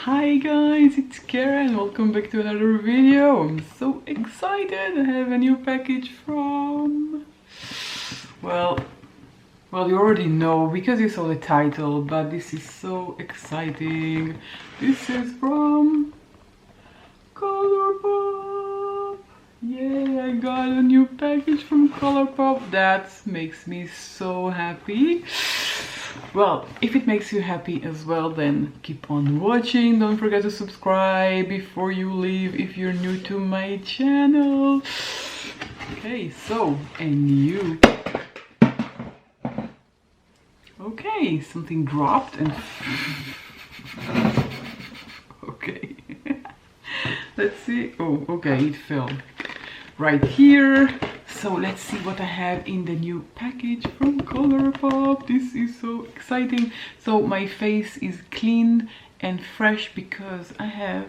Hi guys, it's Karen. Welcome back to another video. I'm so excited. I have a new package from... Well, you already know because you saw the title, but this is so exciting. This is from Colourpop. Yay, I got a new package from Colourpop. That makes me so happy. Well, if it makes you happy as well, then keep on watching. Don't forget to subscribe before you leave if you're new to my channel. Okay, so, and you. Okay, something dropped and... Okay. Let's see. Oh, okay, it fell right here. So let's see what I have in the new package from Colourpop. This is so exciting. So my face is clean and fresh because I have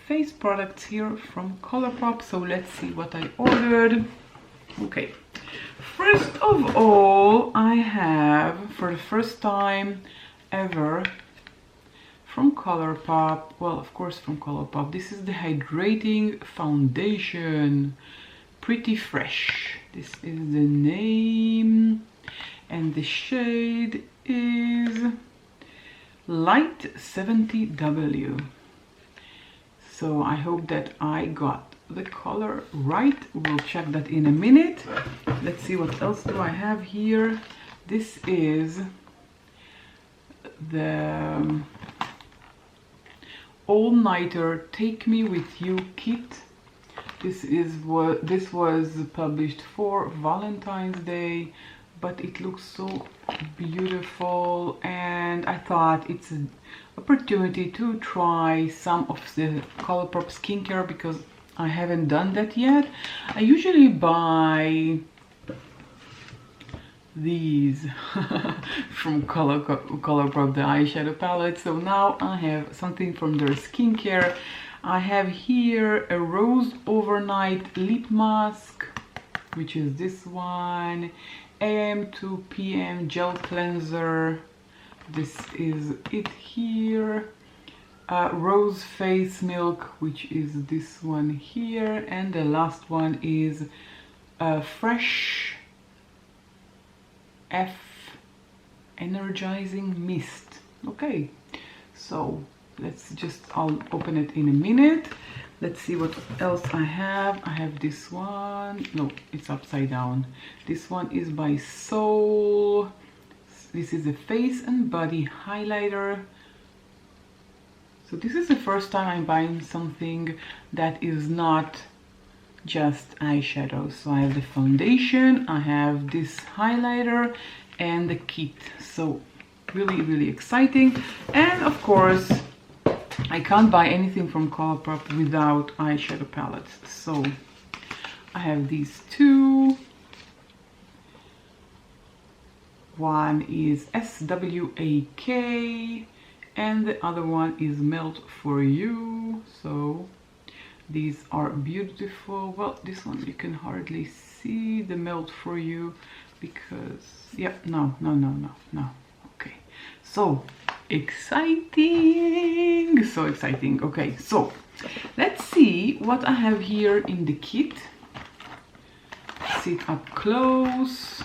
face products here from Colourpop. So let's see what I ordered. Okay, first of all, I have, for the first time ever, from Colourpop, well, of course from Colourpop, this is the Hydrating Foundation. Pretty Fresh. This is the name, and the shade is Light 70W. So I hope that I got the color right. We'll check that in a minute. Let's see what else do I have here. This is the All-Nighter Take Me With You kit. This was published for Valentine's Day, but it looks so beautiful, and I thought it's an opportunity to try some of the Colourpop skincare because I haven't done that yet. I usually buy these from Colourpop, the eyeshadow palette, so now I have something from their skincare. I have here a Rose Overnight Lip Mask, which is this one, AM to PM Gel Cleanser, this is it here, Rose Face Milk, which is this one here, and the last one is Fresh F Energizing Mist. Okay, so I'll open it in a minute. Let's see what else I have. I have this one. No, it's upside down. This one is by Soul. This is a face and body highlighter. So this is the first time I'm buying something that is not just eyeshadow. So I have the foundation, I have this highlighter and the kit. So really exciting. And of course, I can't buy anything from Colourpop without eyeshadow palettes. So I have these two. One is SWAK and the other one is Melt For You. So these are beautiful. Well, this one you can hardly see the Melt For You because, yeah, no. Okay, so exciting, so exciting. Okay, so let's see what I have here in the kit. See it up close.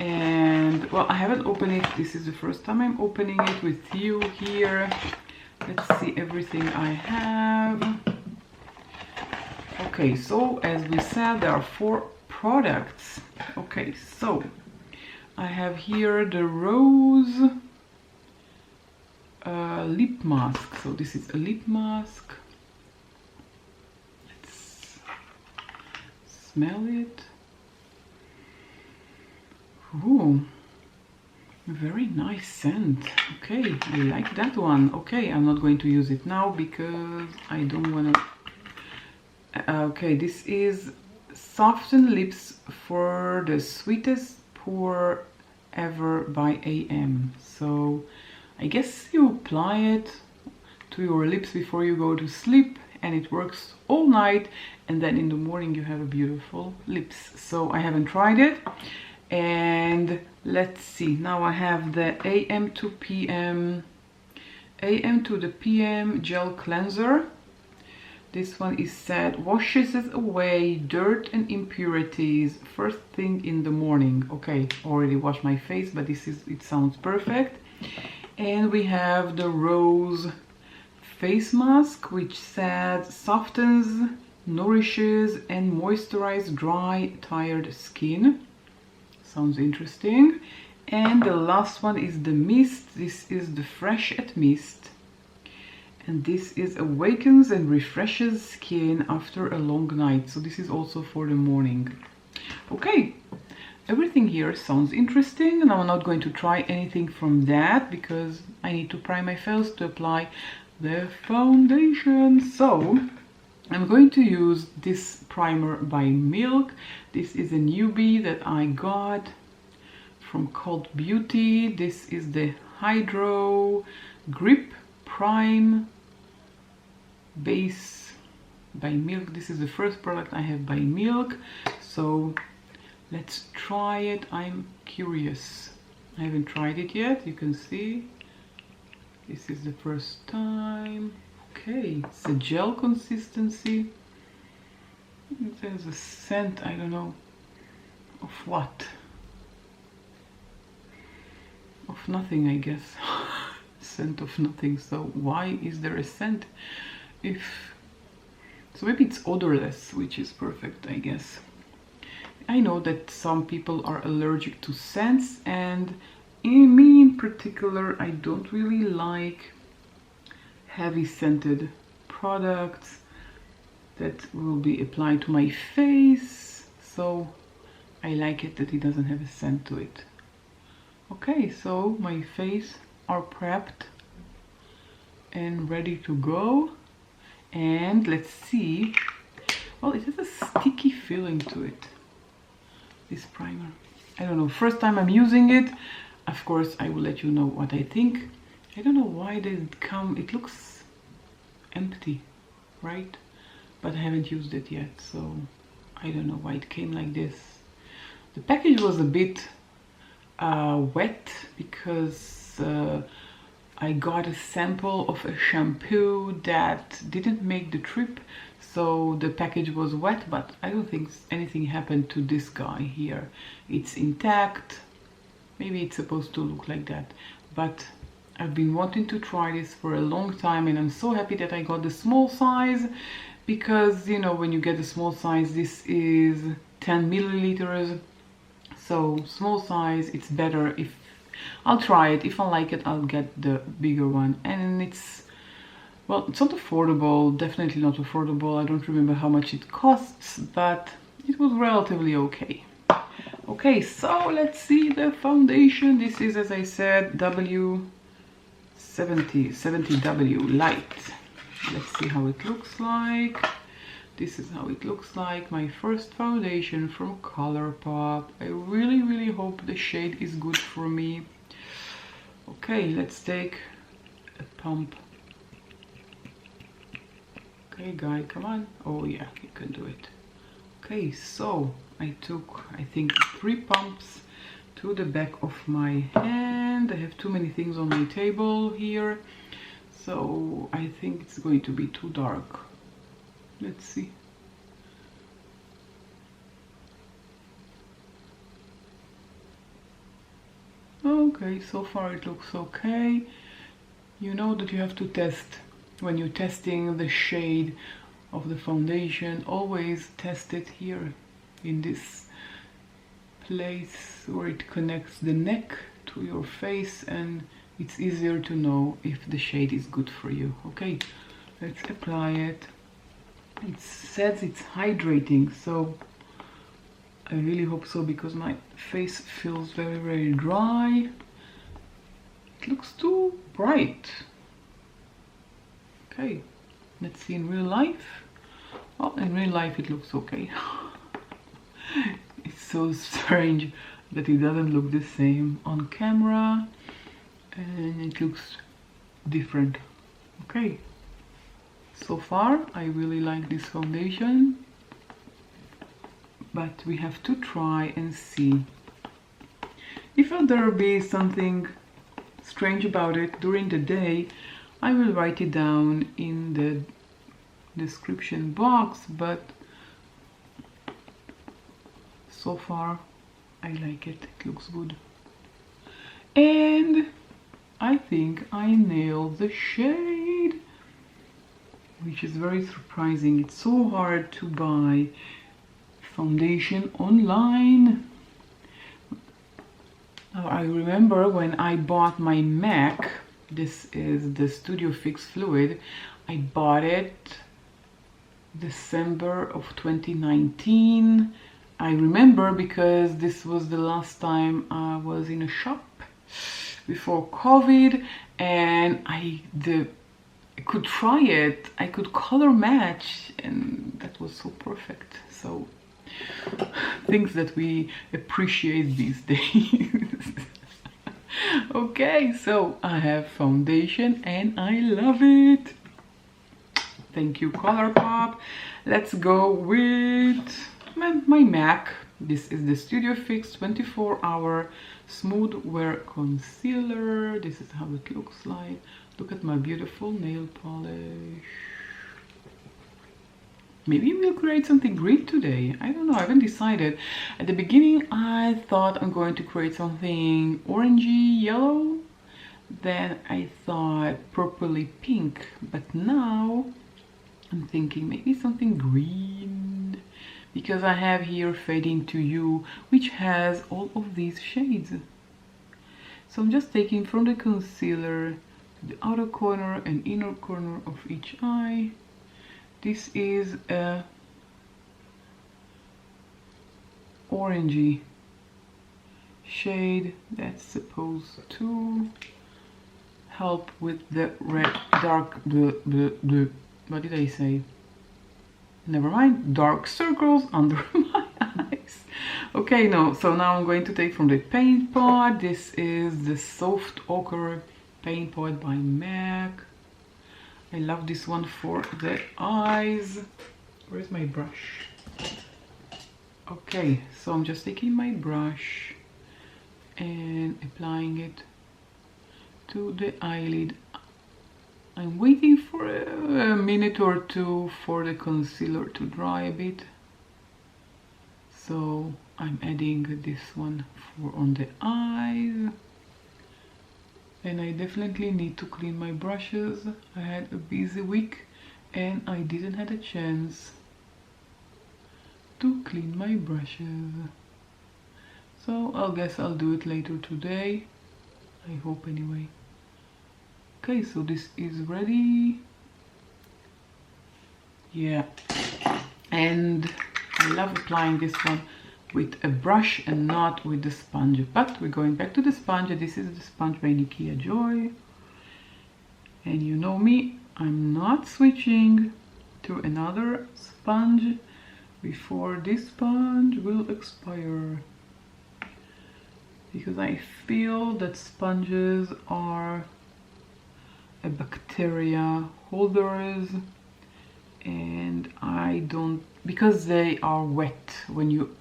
And well, I haven't opened it. This is the first time I'm opening it with you here. Let's see everything I have. Okay, so as we said, there are 4 products. Okay, so I have here the Rose lip mask. So this is a lip mask. Let's smell it. Ooh, very nice scent. Okay, I like that one. Okay, I'm not going to use it now because I don't want to... Okay, this is Soften Lips for the Sweetest Pour Ever by AM. So I guess you apply it to your lips before you go to sleep and it works all night, and then in the morning you have a beautiful lips. So I haven't tried it. And let's see, now I have the AM to PM AM to the PM Gel Cleanser. This one is said washes away dirt and impurities first thing in the morning. Okay, already washed my face, but it sounds perfect. And we have the Rose face mask, which said softens, nourishes and moisturizes dry, tired skin. Sounds interesting. And the last one is the mist. This is the Fresh at Mist. And this is awakens and refreshes skin after a long night. So this is also for the morning. Okay, everything here sounds interesting, and I'm not going to try anything from that because I need to prime my face to apply the foundation. So I'm going to use this primer by Milk. This is a newbie that I got from Cult Beauty. This is the Hydro Grip Prime Base by Milk. This is the first product I have by Milk, so let's try it. I'm curious. I haven't tried it yet. You can see this is the first time. Okay, it's a gel consistency. There's a scent, I don't know of what, of nothing, I guess. Scent of nothing. So why is there a scent? So maybe it's odorless, which is perfect, I guess. I know that some people are allergic to scents, and me in particular, I don't really like heavy scented products that will be applied to my face, so I like it that it doesn't have a scent to it. Okay, so my face are prepped and ready to go. And let's see. Well, it has a sticky feeling to it, this primer. I don't know, first time I'm using it. Of course, I will let you know what I think. I don't know why it looks empty, right? But I haven't used it yet, so I don't know why it came like this. The package was a bit wet because I got a sample of a shampoo that didn't make the trip, so the package was wet, but I don't think anything happened to this guy here. It's intact. Maybe it's supposed to look like that, but I've been wanting to try this for a long time, and I'm so happy that I got the small size, because you know, when you get the small size, this is 10 milliliters, so small size, it's better. If I'll try it, if I like it, I'll get the bigger one. And it's, well, it's not affordable, definitely not affordable. I don't remember how much it costs, but it was relatively okay. Okay, so let's see the foundation. This is, as I said, W70W Light. Let's see how it looks like. This is how it looks like, my first foundation from Colourpop. I really hope the shade is good for me. Okay, let's take a pump. Okay, guy, come on. Oh yeah, you can do it. Okay, so I took, I think, 3 pumps to the back of my hand. I have too many things on my table here, so I think it's going to be too dark. Let's see. Okay, so far it looks okay. You know that you have to test, when you're testing the shade of the foundation, always test it here in this place where it connects the neck to your face, and it's easier to know if the shade is good for you. Okay, let's apply it. It says it's hydrating, so I really hope so, because my face feels very dry. It looks too bright. Okay, let's see in real life. Oh, in real life it looks okay. It's so strange that it doesn't look the same on camera, and it looks different. Okay, so far I really like this foundation, but we have to try and see if there will be something strange about it during the day. I will write it down in the description box, but so far I like it. It looks good. And I think I nailed the shade, which is very surprising. It's so hard to buy foundation online. Now, I remember when I bought my MAC, this is the Studio Fix Fluid, I bought it December of 2019. I remember because this was the last time I was in a shop before COVID, and I could try it, I could color match, and that was so perfect. So things that we appreciate these days. Okay, so I have foundation and I love it. Thank you, Colourpop. Let's go with my MAC. This is the Studio Fix 24-hour Smooth Wear Concealer. This is how it looks like. Look at my beautiful nail polish. Maybe we'll create something green today. I don't know, I haven't decided. At the beginning I thought I'm going to create something orangey yellow. Then I thought purpley pink. But now I'm thinking maybe something green, because I have here Fading to You, which has all of these shades. So I'm just taking from the concealer the outer corner and inner corner of each eye. This is a orangey shade that's supposed to help with the what did I say? Never mind, dark circles under my eyes. Okay, no, so now I'm going to take from the paint pot. This is the Soft Ochre paint pot by MAC. I love this one for the eyes. Where's my brush? Okay, so I'm just taking my brush and applying it to the eyelid. I'm waiting for a minute or two for the concealer to dry a bit. So I'm adding this one for on the eyes. And I definitely need to clean my brushes. I had a busy week and I didn't have a chance to clean my brushes. So I guess I'll do it later today. I hope anyway. Okay, so this is ready. Yeah. And I love applying this one with a brush and not with the sponge, but we're going back to the sponge. This is the sponge by Nikia Joy, and you know me, I'm not switching to another sponge before this sponge will expire, because I feel that sponges are a bacteria holders, and I don't, because they are wet. When you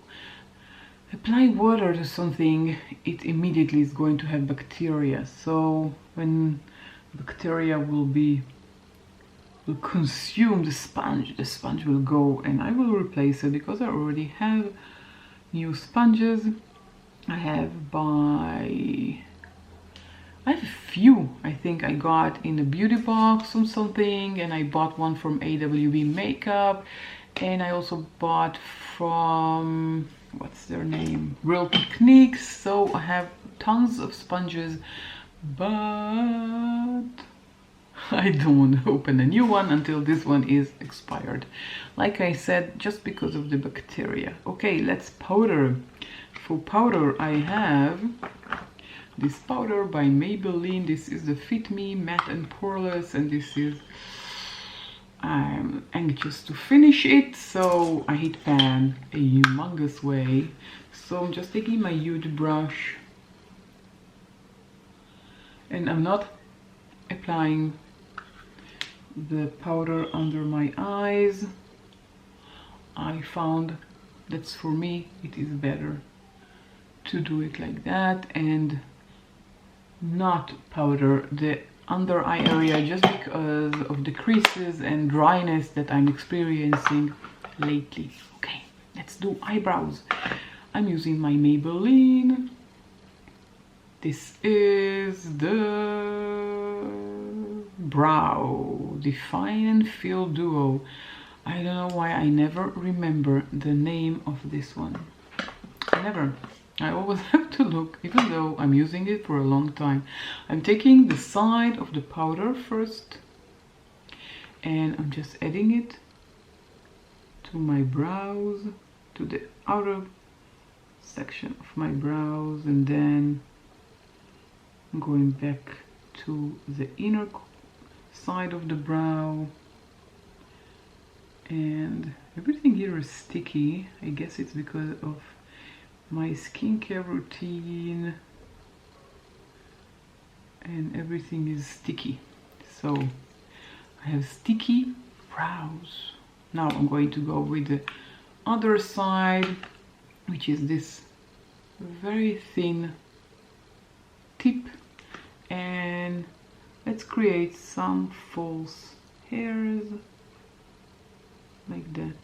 apply water to something, it immediately is going to have bacteria. So when bacteria will consume the sponge will go, and I will replace it because I already have new sponges. I have a few, I think I got in a beauty box or something, and I bought one from AWB Makeup, and I also bought from, what's their name, Real Techniques. So I have tons of sponges, but I don't want to open a new one until this one is expired, like I said, just because of the bacteria. Okay, let's powder. For powder I have this powder by Maybelline. This is the Fit Me Matte and Poreless, and this is, I'm anxious to finish it, so I hit pan a humongous way. So I'm just taking my huge brush, and I'm not applying the powder under my eyes. I found that's, for me, it is better to do it like that and not powder the under eye area just because of the creases and dryness that I'm experiencing lately. Okay, let's do eyebrows. I'm using my Maybelline. This is the Brow Define and Fill Duo. I don't know why I never remember the name of this one. Never. I always have to look, even though I'm using it for a long time. I'm taking the side of the powder first and I'm just adding it to my brows, to the outer section of my brows, and then I'm going back to the inner side of the brow. And everything here is sticky. I guess it's because of my skincare routine and everything is sticky. So I have sticky brows. Now I'm going to go with the other side, which is this very thin tip, and let's create some false hairs like that.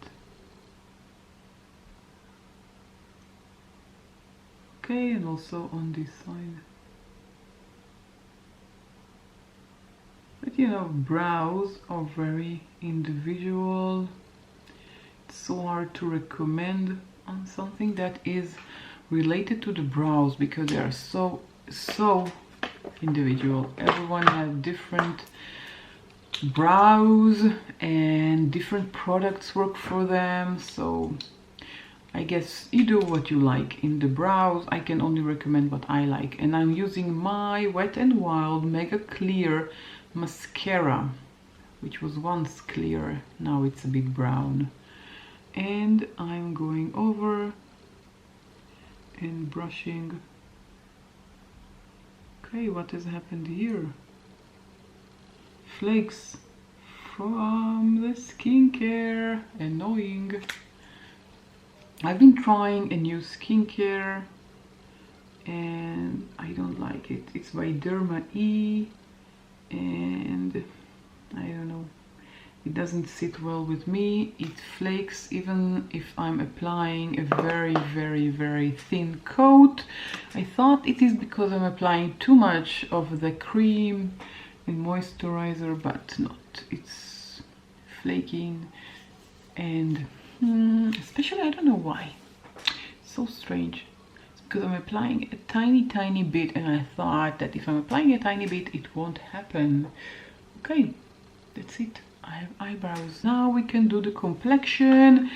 Okay, and also on this side. But you know, brows are very individual. It's so hard to recommend on something that is related to the brows because they are so individual. Everyone has different brows and different products work for them, so I guess you do what you like. In the brows, I can only recommend what I like, and I'm using my Wet n Wild Mega Clear mascara, which was once clear, now it's a bit brown. And I'm going over and brushing. Okay, what has happened here? Flakes from the skincare. Annoying. I've been trying a new skincare and I don't like it. It's by Derma E and I don't know, it doesn't sit well with me. It flakes even if I'm applying a very thin coat. I thought it is because I'm applying too much of the cream and moisturizer, but not. It's flaking and especially, I don't know why. It's so strange. It's because I'm applying a tiny bit and I thought that if I'm applying a tiny bit, it won't happen. Okay, that's it. I have eyebrows. Now we can do the complexion,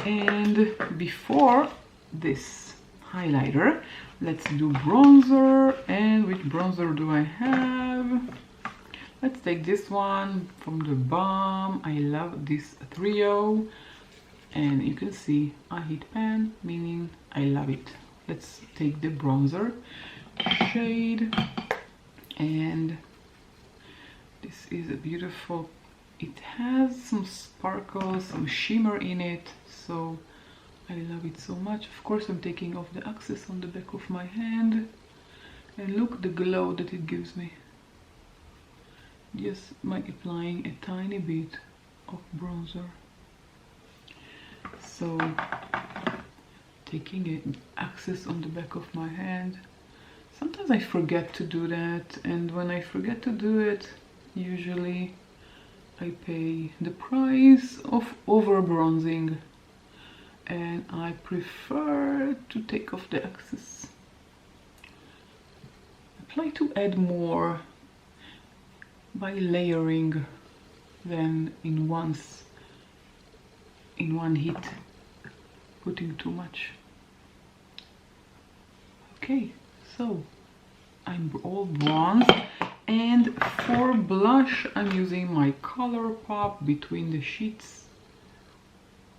and before this highlighter, let's do bronzer. And which bronzer do I have? Let's take this one from the Balm. I love this trio. And you can see I hit pan, meaning I love it. Let's take the bronzer shade, and this is a beautiful, it has some sparkle, some shimmer in it, so I love it so much. Of course, I'm taking off the excess on the back of my hand, and look the glow that it gives me just by applying a tiny bit of bronzer. So taking an access on the back of my hand, sometimes I forget to do that, and when I forget to do it, usually I pay the price of over bronzing, and I prefer to take off the excess. I try to add more by layering than in one hit, putting too much. Okay, so I'm all bronzed, and for blush I'm using my Colourpop Between the Sheets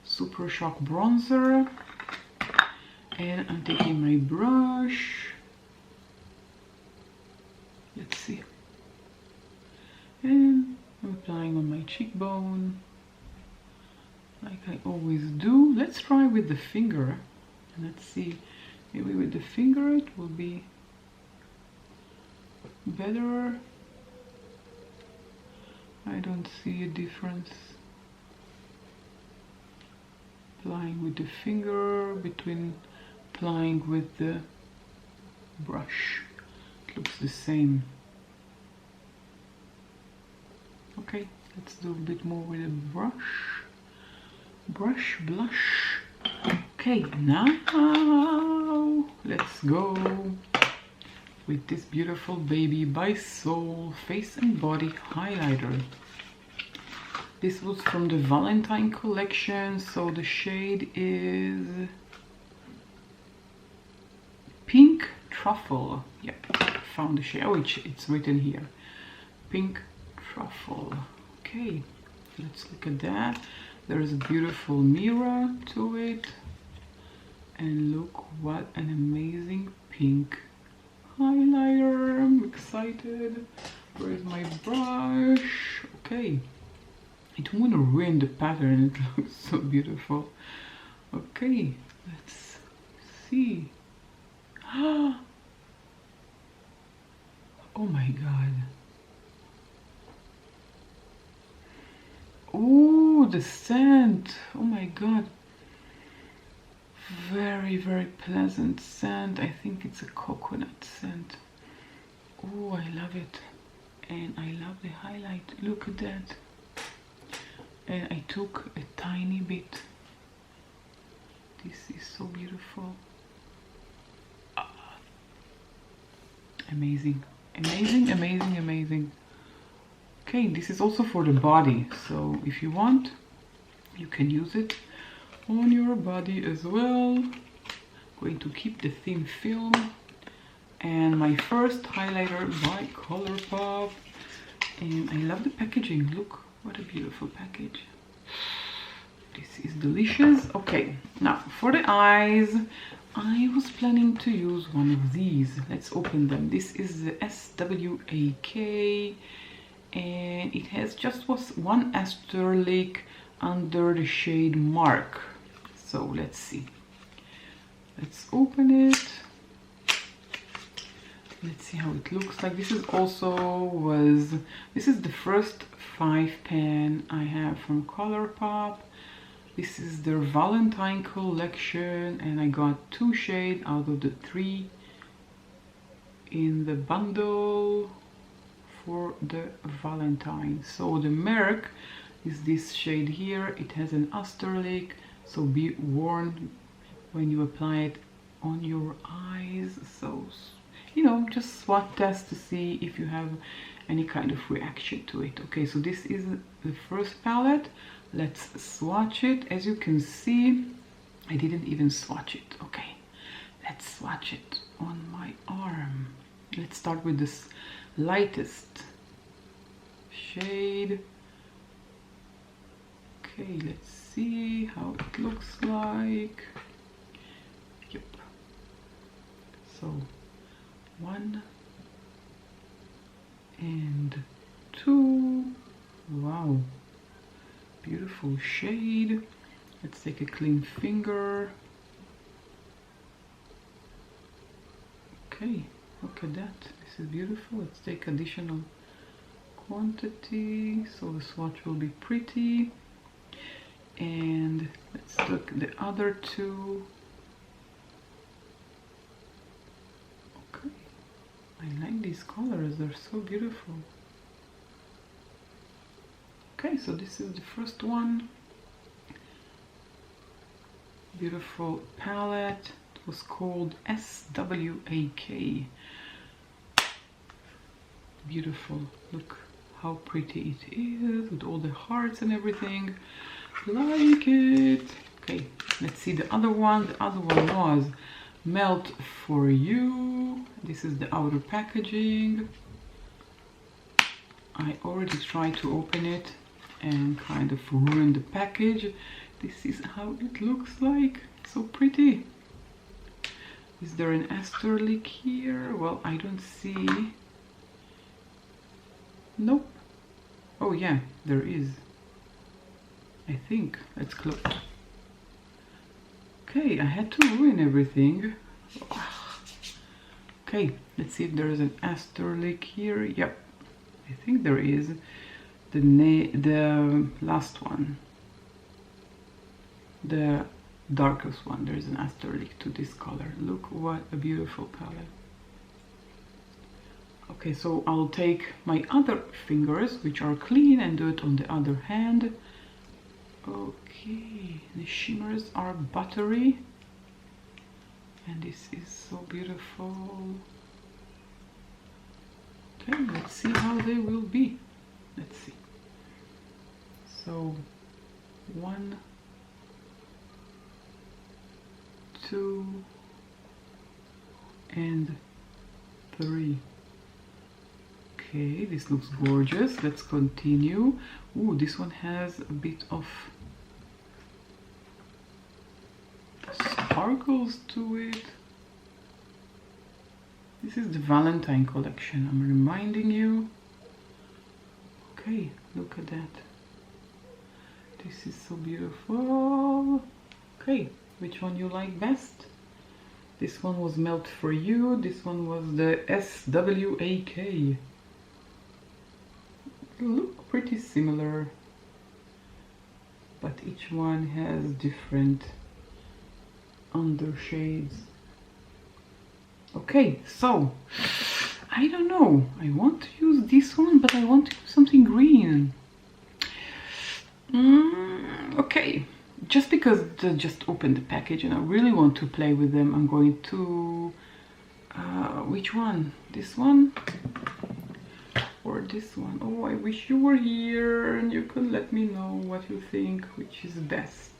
Super Shock Bronzer, and I'm taking my brush. Let's see, and I'm applying on my cheekbone like I always do. Let's try with the finger, and let's see, maybe with the finger it will be better. I don't see a difference. Applying with the finger between applying with the brush. It looks the same. Okay, let's do a bit more with a brush. Brush, blush. Okay, now let's go with this beautiful Baby by Soul Face and Body Highlighter. This was from the Valentine Collection, so the shade is Pink Truffle. Yep, found the shade. Oh, it's written here. Pink Truffle. Okay, let's look at that. There's a beautiful mirror to it. And look what an amazing pink highlighter. I'm excited. Where's my brush? Okay. I don't want to ruin the pattern. It looks so beautiful. Okay, let's see. Oh my god. Oh, the scent. Oh my god. Very, very pleasant scent. I think it's a coconut scent. Oh, I love it. And I love the highlight. Look at that. And I took a tiny bit. This is so beautiful. Amazing. Amazing, amazing, amazing. Okay, this is also for the body. So if you want, you can use it on your body as well. Going to keep the thin film. And my first highlighter by Colourpop. And I love the packaging. Look, what a beautiful package. This is delicious. Okay, now for the eyes, I was planning to use one of these. Let's open them. This is the SWAK, and it has just one asterlick under the shade Mark. So let's see. Let's open it. Let's see how it looks like. This is this is the first 5 pan I have from Colourpop. This is their Valentine Collection, and I got 2 shades out of the 3 in the bundle for the Valentine. So the Merc is this shade here. It has an asterlick, so be warned when you apply it on your eyes. So, you know, just swatch test to see if you have any kind of reaction to it. Okay, so this is the first palette. Let's swatch it. As you can see, I didn't even swatch it. Okay, let's swatch it on my arm. Let's start with this lightest shade. Okay, let's see how it looks like. Yep. So 1 and 2. Wow, beautiful shade. Let's take a clean finger. Okay, look at that. This is beautiful. Let's take additional quantity so the swatch will be pretty. And let's look at the other 2. Okay, I like these colors, they're so beautiful. Okay, so this is the first one. Beautiful palette. It was called SWAK. Beautiful. Look how pretty it is with all the hearts and everything. Like it. Okay, let's see the other one. The other one was Melt for You. This is the outer packaging. I already tried to open it and kind of ruined the package. This is how it looks like. So pretty. Is there an asterlick here? Well, I don't see. Nope. Oh yeah, there is. I think. Let's close. Okay, I had to ruin everything. Okay, let's see if there is an asterlick here. Yep, I think there is. the last one, the darkest one. There's an asterisk to this color. Look what a beautiful palette. Okay, so I'll take my other fingers, which are clean, and do it on the other hand. Okay, the shimmers are buttery, and this is so beautiful. Okay, let's see how they will be. Let's see. So 1, 2, and 3. Okay, this looks gorgeous. Let's continue. Ooh, this one has a bit of sparkles to it. This is the Valentine Collection, I'm reminding you. Okay, look at that. This is so beautiful. Okay, which one you like best? This one was Melt for You. This one was the SWAK. Look pretty similar, but each one has different undershades. Okay, so I don't know, I want to use this one, but I want to use something green. Okay, just because I just opened the package and I really want to play with them, I'm going to which one? This one or this one? Oh, I wish you were here and you could let me know what you think, which is best.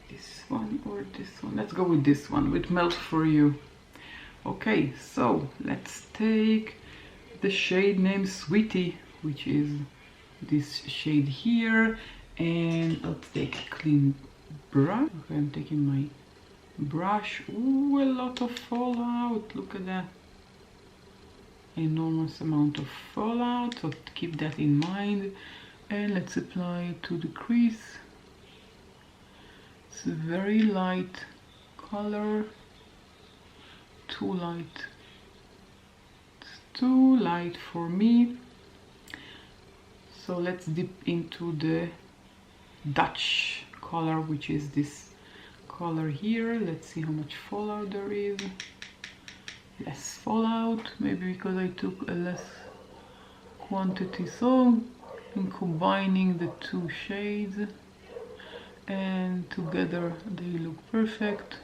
This one or this one? Let's go with this one, with Melt for You. Okay, so let's take the shade named Sweetie, which is this shade here, and let's take a clean brush. Okay, I'm taking my brush. Ooh, a lot of fallout, look at that. Enormous amount of fallout, so keep that in mind. And let's apply it to the crease. It's a very light color. Too light. It's too light for me. So let's dip into the Dutch color, which is this color here. Let's see how much fallout there is. Less fallout, maybe because I took a less quantity. So I'm combining the two shades and together they look perfect.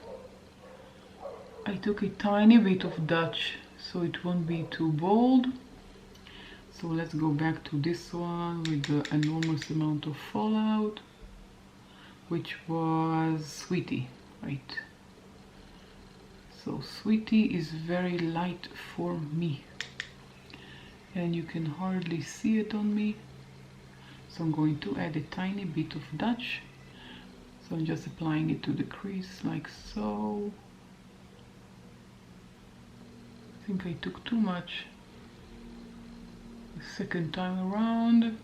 I took a tiny bit of Dutch so it won't be too bold. So let's go back to this one with the enormous amount of fallout, which was Sweetie, right? So Sweetie is very light for me and you can hardly see it on me. So I'm going to add a tiny bit of Dutch. So I'm just applying it to the crease like so. I think I took too much the second time around.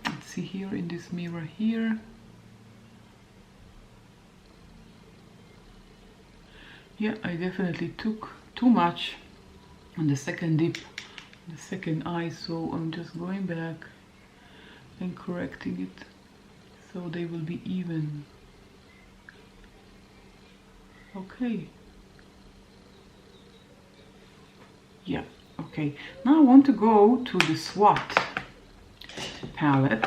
Let's see here in this mirror here. Yeah, I definitely took too much on the second dip, the second eye, so I'm just going back and correcting it so they will be even. Okay. Yeah, okay. Now I want to go to the Swat palette.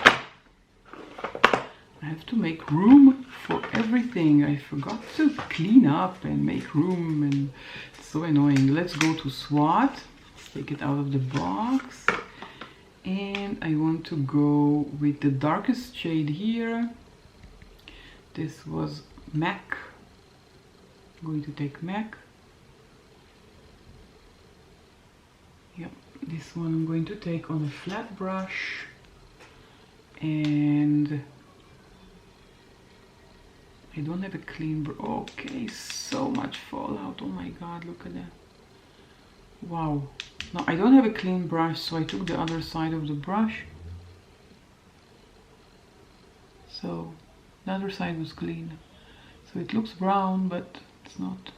I have to make room for everything. I forgot to clean up and make room and it's so annoying. Let's go to Swat. Let's take it out of the box. And I want to go with the darkest shade here. This was MAC. I'm going to take MAC. Yep, this one I'm going to take on a flat brush. And I don't have a clean brush. Okay, so much fallout. Oh my god, look at that. Wow. No, I don't have a clean brush, so I took the other side of the brush. So the other side was clean. So it looks brown, but it's not.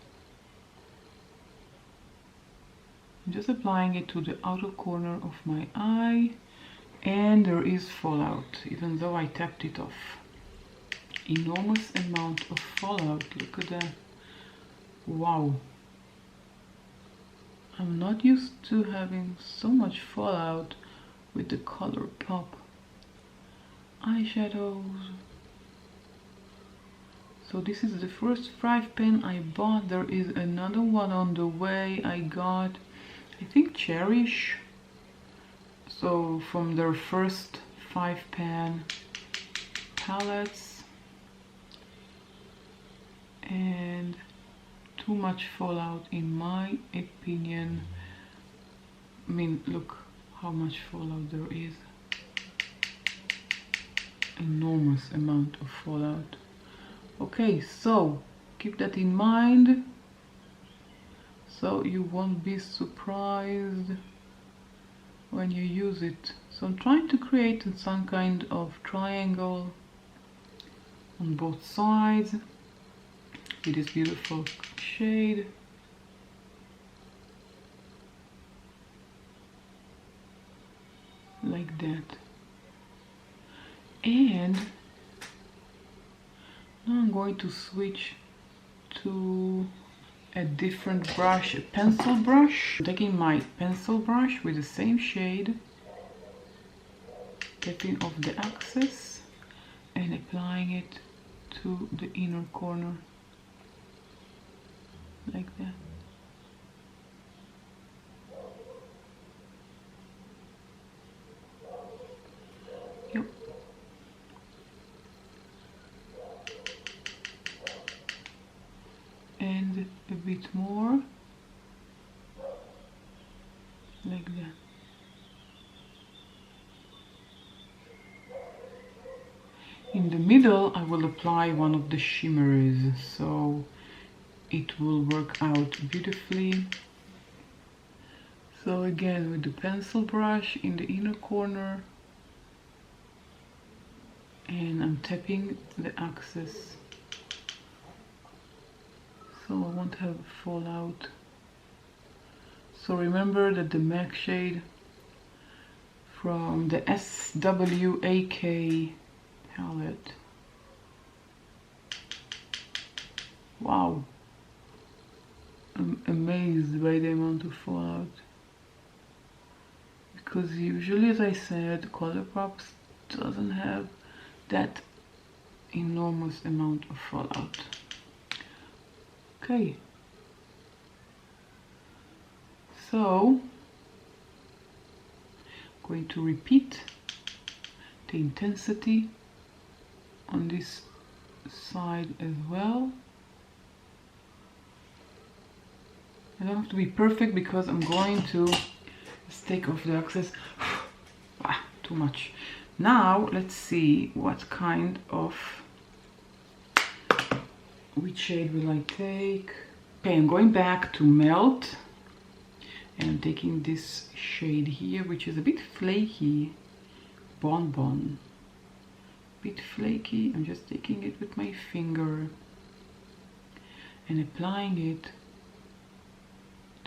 I'm just applying it to the outer corner of my eye, and there is fallout, even though I tapped it off. Enormous amount of fallout, look at that. Wow. I'm not used to having so much fallout with the Colourpop eyeshadows. So this is the first 5 pen I bought. There is another one on the way. I got, I think, Cherish. So from their first 5 pen palettes. And too much fallout in my opinion. I mean, look how much fallout there is. Enormous amount of fallout. Okay, so keep that in mind so you won't be surprised when you use it. So I'm trying to create some kind of triangle on both sides with this beautiful shade. Like that. And now I'm going to switch to a different brush, a pencil brush. I'm taking my pencil brush with the same shade, tapping off the excess and applying it to the inner corner, like that. Yep. And a bit more, like that. In the middle I will apply one of the shimmers, so it will work out beautifully. So again, with the pencil brush in the inner corner, and I'm tapping the axis so I won't have fallout. So remember that the MAC shade from the SWAK palette. Wow, I'm amazed by the amount of fallout, because usually, as I said, Colourpop doesn't have that enormous amount of fallout. Okay, so I'm going to repeat the intensity on this side as well. I don't have to be perfect because I'm going to take off the excess. Too much. Now let's see what kind of, which shade will I take? Okay, I'm going back to Melt and I'm taking this shade here, which is a bit flaky, Bonbon. Bit flaky. I'm just taking it with my finger and applying it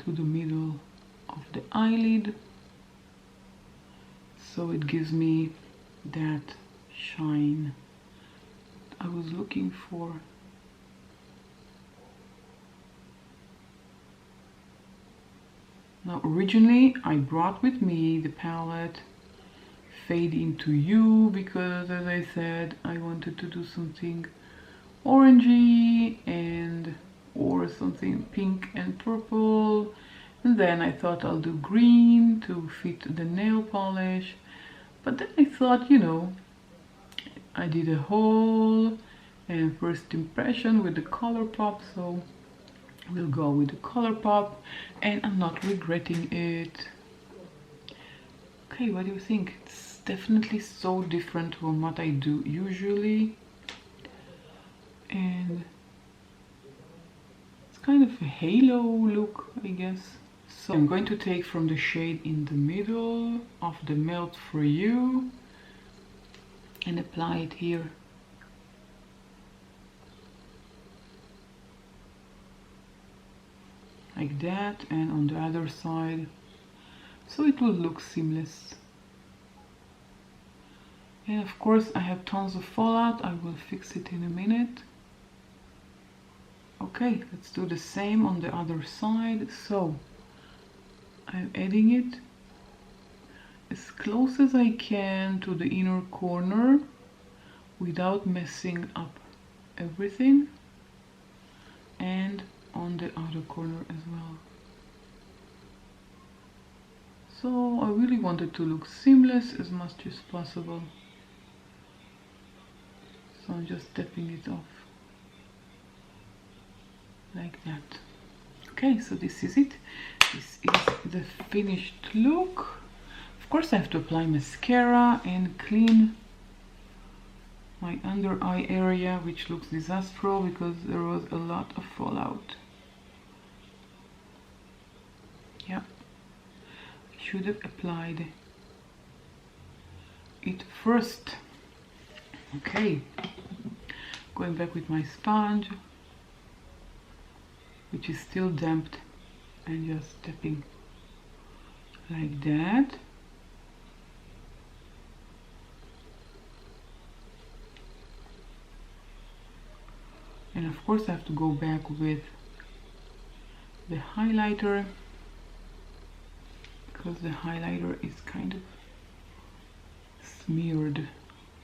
to the middle of the eyelid, so it gives me that shine I was looking for. Now originally I brought with me the palette Fade Into You because, as I said, I wanted to do something orangey and or something pink and purple, and then I thought I'll do green to fit the nail polish. But then I thought, you know, I did a haul and first impression with the Colourpop, so we'll go with the Colourpop and I'm not regretting it. Okay, what do you think? It's definitely so different from what I do usually, and it's kind of a halo look, I guess. So I'm going to take from the shade in the middle of the Melt For You and apply it here. like that, and on the other side, so it will look seamless. And of course I have tons of fallout. I will fix it in a minute. Okay, let's do the same on the other side. So I'm adding it as close as I can to the inner corner without messing up everything, and on the outer corner as well. So I really want it to look seamless as much as possible. So I'm just tapping it off like that. Okay, so this is it. This is the finished look. Of course I have to apply mascara and clean my under eye area, which looks disastrous because there was a lot of fallout. Yeah, I should have applied it first. Okay, going back with my sponge, which is still damp, and just tapping like that. And of course I have to go back with the highlighter, because the highlighter is kind of smeared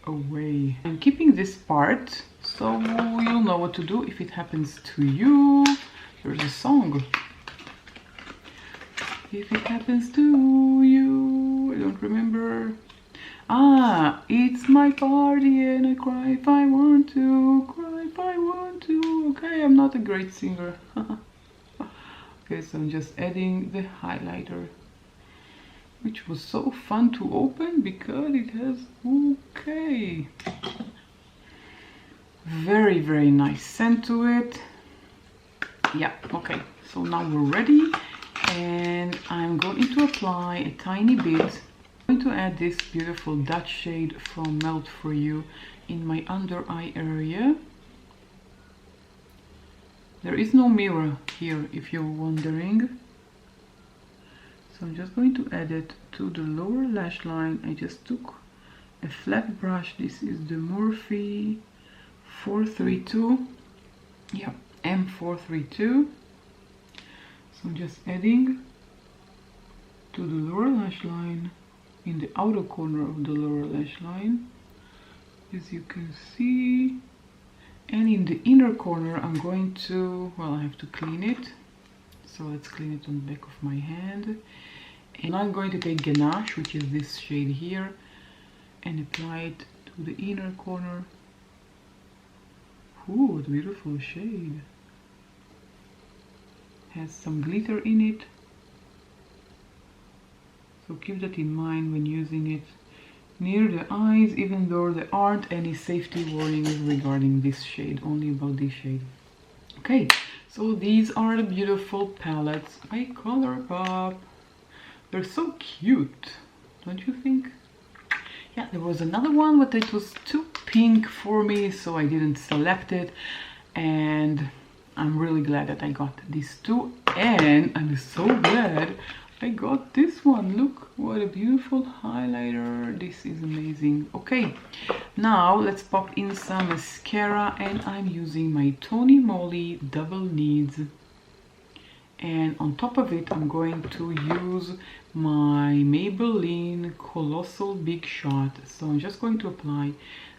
away. I'm keeping this part, so you'll know what to do if it happens to you. There's a song. If it happens to you, I don't remember. Ah, it's my party and I cry if I want to, cry if I want to. Okay, I'm not a great singer. Okay, so I'm just adding the highlighter, which was so fun to open because it has, okay, very, very nice scent to it. Yeah, okay, so now we're ready, and I'm going to apply a tiny bit. I'm going to add this beautiful Dutch shade from Melt For You in my under eye area. There is no mirror here, if you're wondering. So I'm just going to add it to the lower lash line. I just took a flat brush. This is the Morphe 432. Yeah, M432. So I'm just adding to the lower lash line, in the outer corner of the lower lash line, as you can see. And in the inner corner I'm going to, well, I have to clean it. So let's clean it on the back of my hand. And I'm going to take Ganache, which is this shade here, and apply it to the inner corner. Ooh, what a beautiful shade. Has some glitter in it. So keep that in mind when using it near the eyes, even though there aren't any safety warnings regarding this shade, only about this shade. Okay, so these are the beautiful palettes by Colourpop. They're so cute, don't you think? Yeah, there was another one, but it was too pink for me, so I didn't select it. And I'm really glad that I got these two, and I'm so glad I got this one. Look, what a beautiful highlighter. This is amazing. Okay, now let's pop in some mascara, and I'm using my Tony Moly Double Needs. And on top of it, I'm going to use my Maybelline Colossal Big Shot. So I'm just going to apply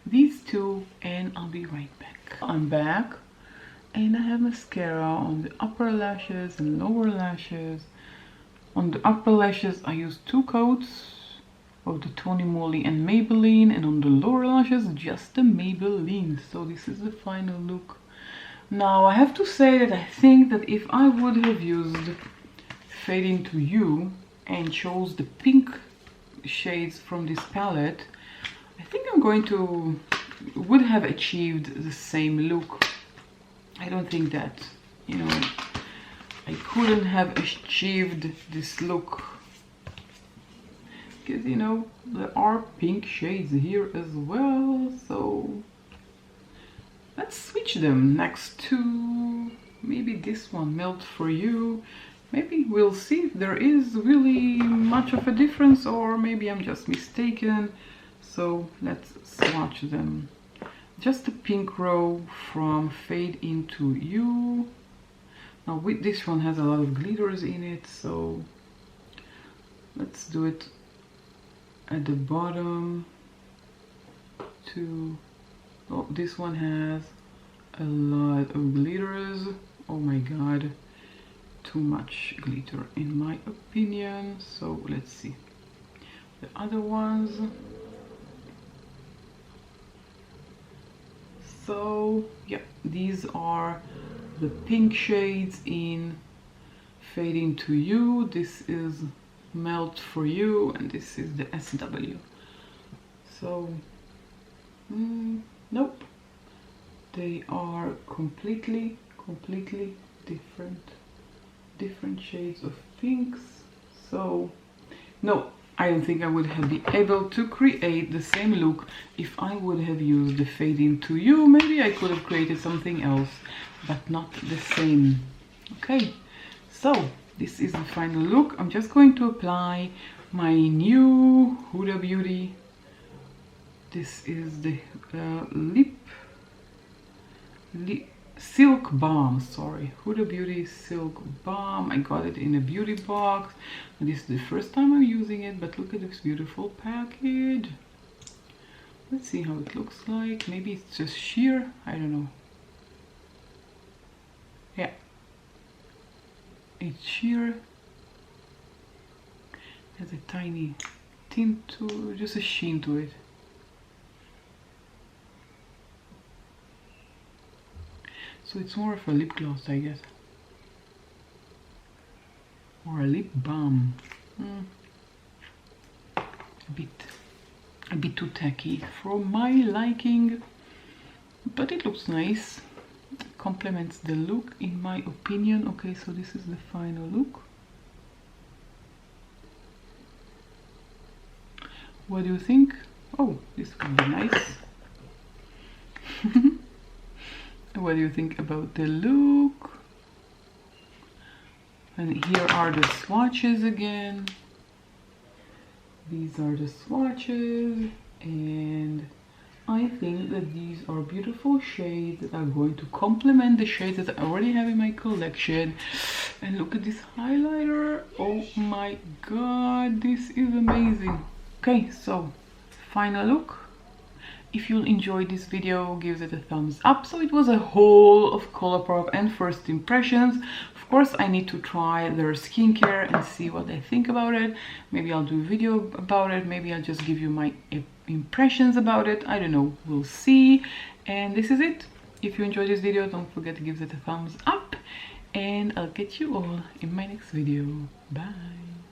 these two, and I'll be right back. I'm back, and I have mascara on the upper lashes and lower lashes. On the upper lashes, I use 2 coats of the Tony Moly and Maybelline, and on the lower lashes, just the Maybelline. So this is the final look. Now, I have to say that I think that if I would have used Fade Into You and chose the pink shades from this palette, I think I'm going to would have achieved the same look. I don't think that, you know, I couldn't have achieved this look, because, you know, there are pink shades here as well. So let's switch them next to maybe this one, Melt For You. maybe we'll see if there is really much of a difference, or maybe I'm just mistaken. So let's swatch them. Just a pink row from Fade Into You. Now with this one has a lot of glitters in it, so let's do it at the bottom too. Oh, this one has a lot of glitters. Oh my god, too much glitter in my opinion. So let's see the other ones. So yeah, these are the pink shades in Fade Into You. This is Melt For You, and this is the SW. So nope, they are completely different shades of pinks. So no, I don't think I would have been able to create the same look if I would have used the Fade Into You. Maybe I could have created something else, but not the same. Okay, so this is the final look. I'm just going to apply my new Huda Beauty. This is the Silk Balm, sorry, Huda Beauty Silk Balm. I got it in a beauty box. This is the first time I'm using it, but look at this beautiful package. Let's see how it looks like. Maybe it's just sheer, I don't know. Yeah, it's sheer. Has a tiny tint to, just a sheen to it. So it's more of a lip gloss, I guess, or a lip balm. A bit too tacky for my liking, but it looks nice. Complements the look, in my opinion. Okay, so this is the final look. What do you think? Oh, this could be nice. What do you think about the look? And here are the swatches again. These are the swatches, and I think that these are beautiful shades that are going to complement the shades that I already have in my collection. And look at this highlighter. Oh my god, this is amazing. Okay, so final look. If you enjoyed this video, give it a thumbs up. So it was a haul of Colourpop and first impressions. Of course, I need to try their skincare and see what I think about it. Maybe I'll do a video about it. Maybe I'll just give you my impressions about it. I don't know, we'll see. And this is it. If you enjoyed this video, don't forget to give it a thumbs up. And I'll catch you all in my next video. Bye.